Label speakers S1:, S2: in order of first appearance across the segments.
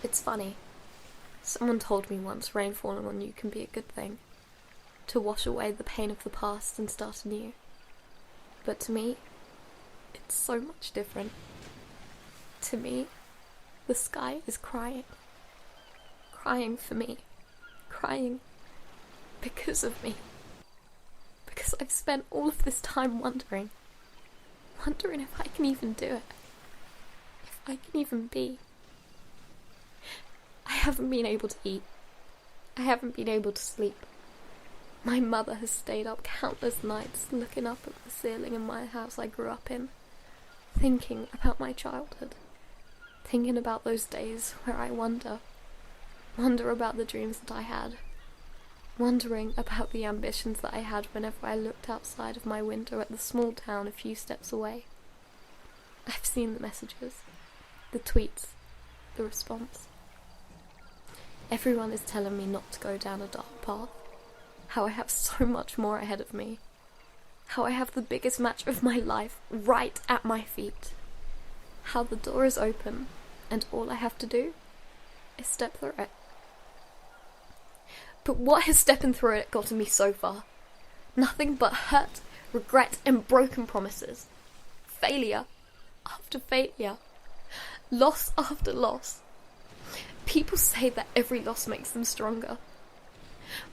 S1: It's funny. Someone told me once rain falling on you can be a good thing, to wash away the pain of the past and start anew. But to me, it's so much different. To me, the sky is crying. Crying for me. Crying because of me. Because I've spent all of this time wondering if I can even do it. If I can even be. I haven't been able to eat. I haven't been able to sleep. My mother has stayed up countless nights looking up at the ceiling in my house I grew up in, thinking about my childhood, thinking about those days where I wonder about the dreams that I had, wondering about the ambitions that I had whenever I looked outside of my window at the small town a few steps away. I've seen the messages, the tweets, the response. Everyone is telling me not to go down a dark path, how I have so much more ahead of me, how I have the biggest match of my life right at my feet, how the door is open and all I have to do is step through it. But what has stepping through it gotten me so far? Nothing but hurt, regret and broken promises. Failure after failure. Loss after loss. People say that every loss makes them stronger,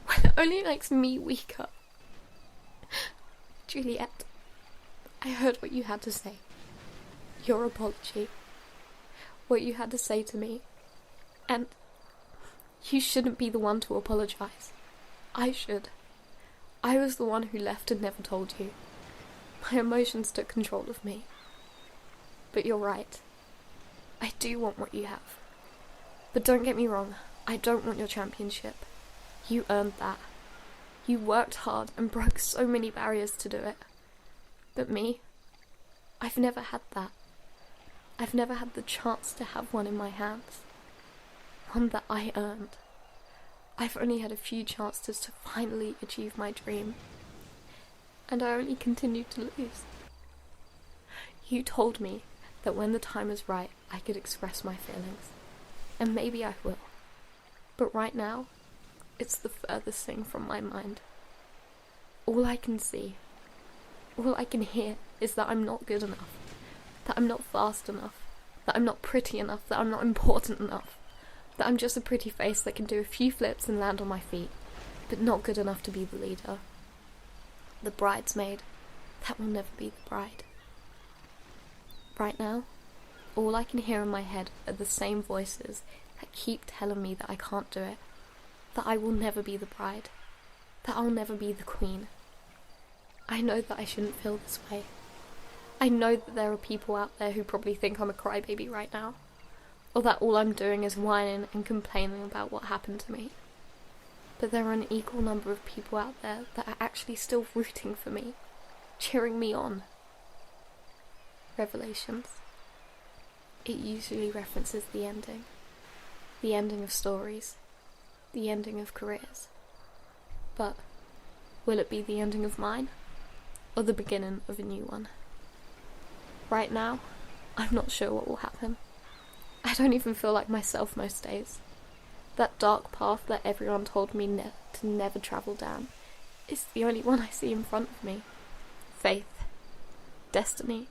S1: when it only makes me weaker. Juliet, I heard what you had to say. Your apology. What you had to say to me. And you shouldn't be the one to apologise. I should. I was the one who left and never told you. My emotions took control of me. But you're right. I do want what you have. But don't get me wrong, I don't want your championship. You earned that. You worked hard and broke so many barriers to do it. But me, I've never had that. I've never had the chance to have one in my hands. One that I earned. I've only had a few chances to finally achieve my dream. And I only continued to lose. You told me that when the time is right, I could express my feelings. And maybe I will. But right now, it's the furthest thing from my mind. All I can see, all I can hear is that I'm not good enough. That I'm not fast enough. That I'm not pretty enough. That I'm not important enough. That I'm just a pretty face that can do a few flips and land on my feet, but not good enough to be the leader. The bridesmaid that will never be the bride. Right now, all I can hear in my head are the same voices that keep telling me that I can't do it, that I will never be the bride, that I'll never be the queen. I know that I shouldn't feel this way. I know that there are people out there who probably think I'm a crybaby right now, or that all I'm doing is whining and complaining about what happened to me. But there are an equal number of people out there that are actually still rooting for me, cheering me on. Revelations. It usually references the ending of stories, the ending of careers. But will it be the ending of mine, or the beginning of a new one? Right now, I'm not sure what will happen. I don't even feel like myself most days. That dark path that everyone told me to never travel down is the only one I see in front of me. Faith. Destiny.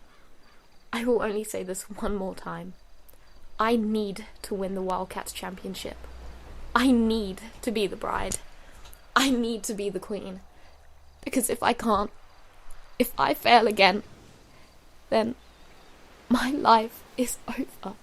S1: I will only say this one more time. I need to win the Wildcats Championship. I need to be the bride. I need to be the queen. Because if I can't, if I fail again, then my life is over.